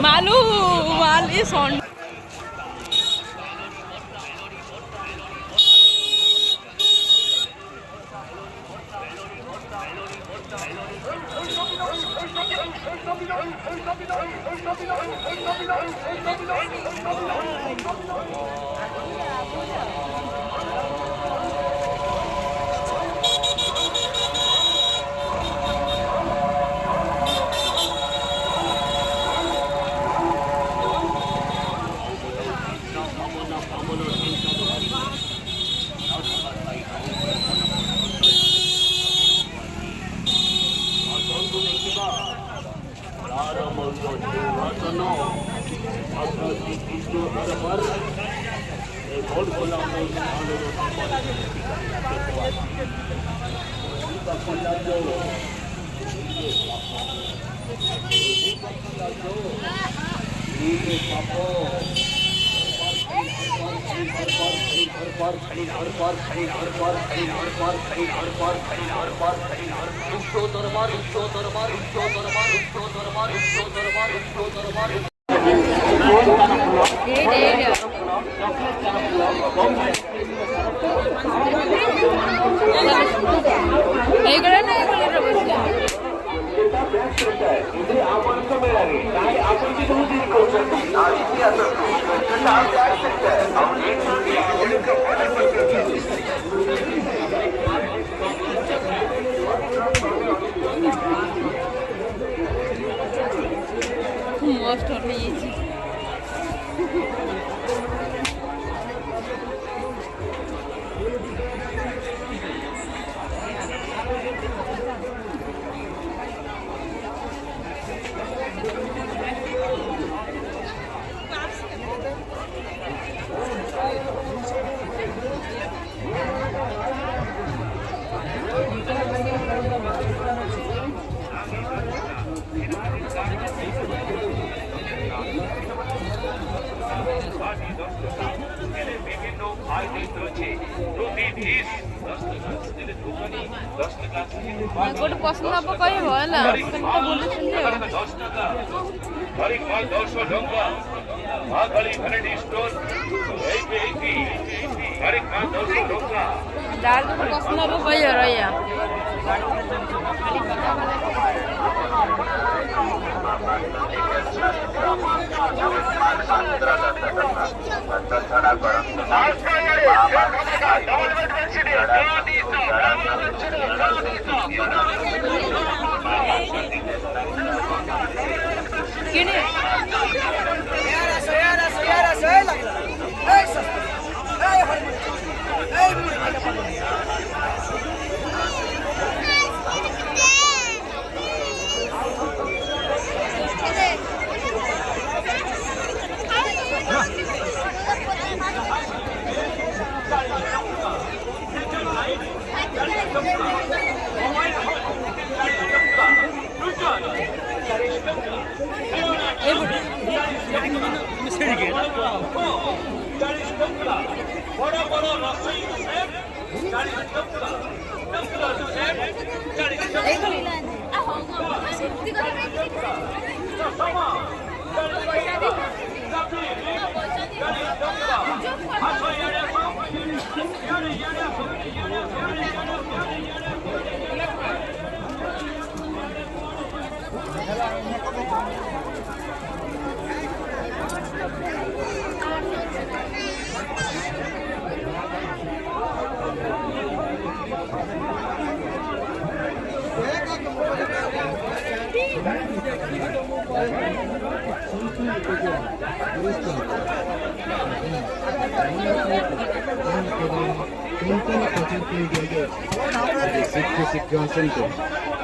Malu, Mal is on. Most of me. गोटे पसंद हम कह दाल पसंद हम कह रहा ଶୀଘ୍ର ଆସନ୍ତୁ,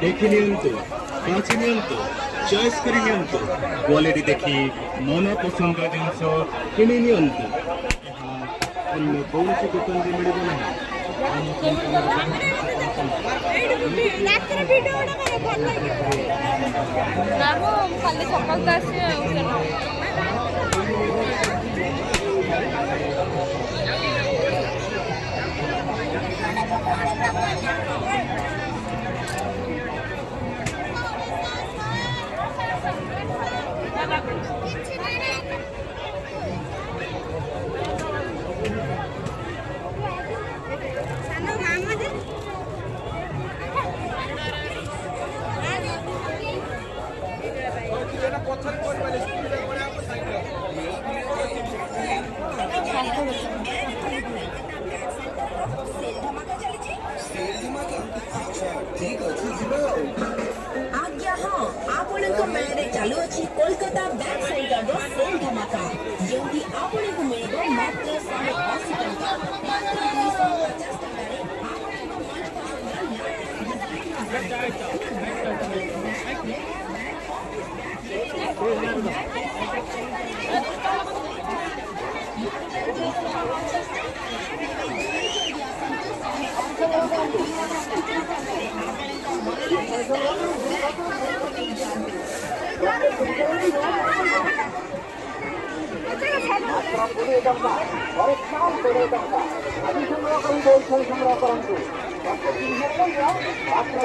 ଦେଖି ନିଅନ୍ତୁ, ବାଛି ନିଅନ୍ତୁ, ଚଏସ୍ କରି ନିଅନ୍ତୁ, କ୍ୱାଲିଟି ଦେଖି ମନ ପସନ୍ଦ ଜିନିଷ କିଣି ନିଅନ୍ତୁ। ଏହା ଅନ୍ୟ କୌଣସି ଦୋକାନରେ ମିଳିବ ନାହିଁ। ନା ମୁଁ ଖାଲି ସକାଳୁ ତ ଆସିବି ଆଉ। आज्ञा हाँ आपण मेले चालू अच्छी कोलकाता बैक सेंटर सेल धमाका जो आपण को मिल मात्र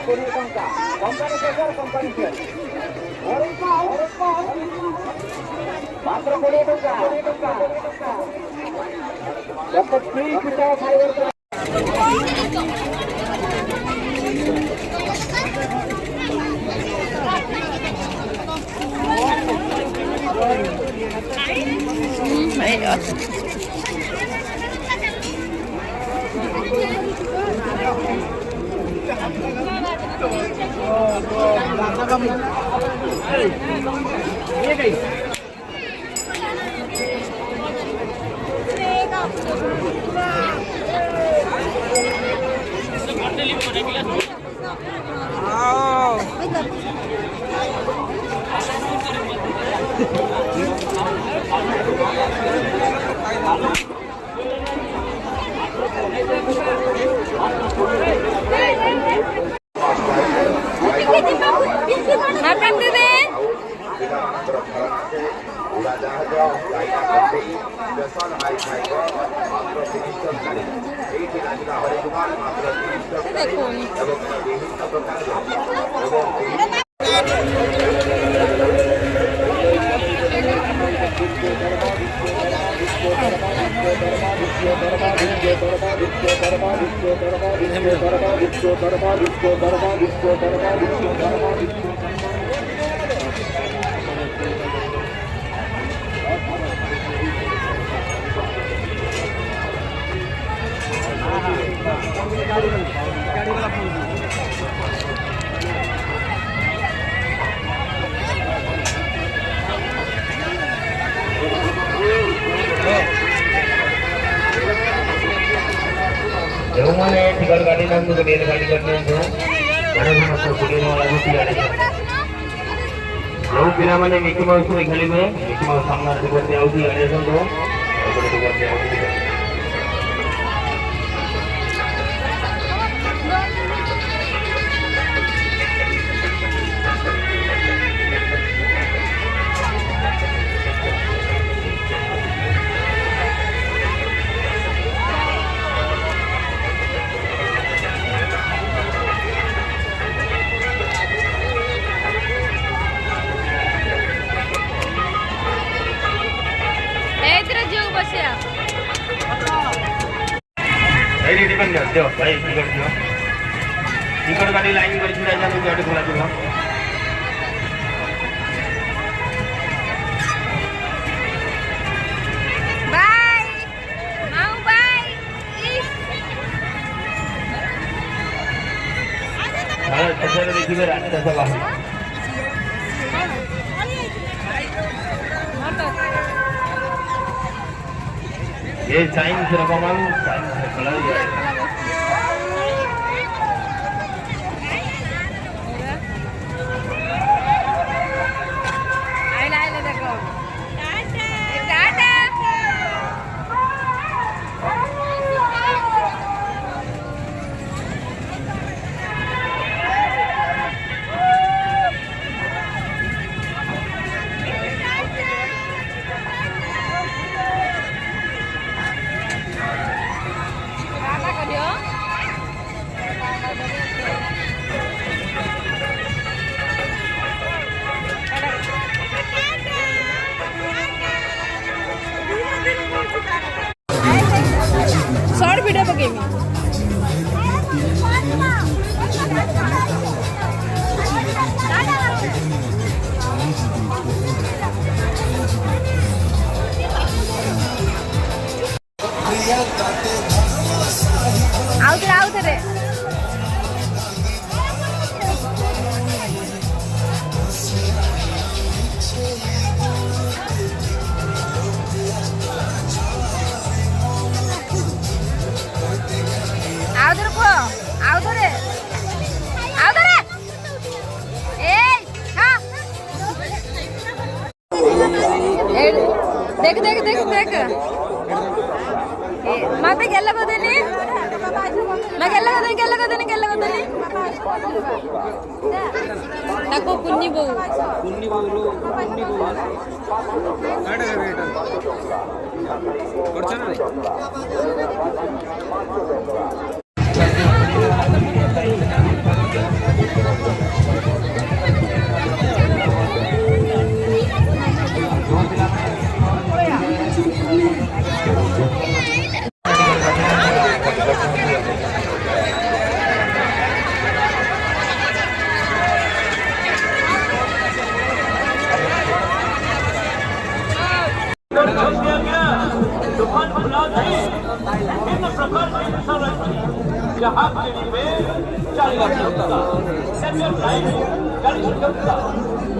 180 टंका मात्र 250 टंका ଯେଉଁମାନେ ଟିକଟ ଗାଡ଼ି ନାହାନ୍ତି ରେଳ ଗାଡ଼ି କରିନିଅନ୍ତୁ। ଯେଉଁ ପିଲାମାନେ ମିକି ମାଉସରେ ଖେଳିବେ ମିକି ମାଉସ ସାମ୍ନାରେ ଟିକଟ ଦିଆଯାଉଛି ଗାଡ଼ି ଆସନ୍ତୁ। टिकट गाड़ी लाइन कर छुड़ा जाने गेट खोला ଯିବ। बाय माऊ बाय हां पछारे देखिबे रास्ता सब बाहर। मोर तो ये साइंस रकमान साइंस कलर है आइला देखो टाटा शॉर्ट वीडियो पकेमी आउथरे आउथरे को आउथरे ए हां देख देख देख देख मत गेल्ला गोदेनी मैं गेल्ला गोदेनी ताको पुन्नी बहु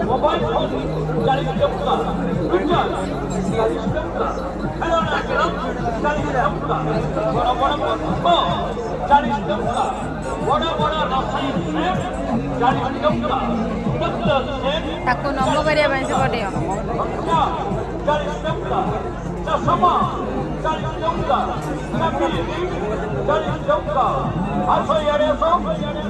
मोबाइल फोन 40 टका रिचार्ज 40 टका खेलौना किरम 40 टका बड़ा बड़ा पंप 40 टका बड़ा बड़ा रासायनिक सेट 40 टका डॉक्टर सेट ताको नंबर करिया ପାଇଁ ସେ ପଡିयो 40 टका चश्मा 40 टका नकली 40 टका आसो यारे सो बढ़िया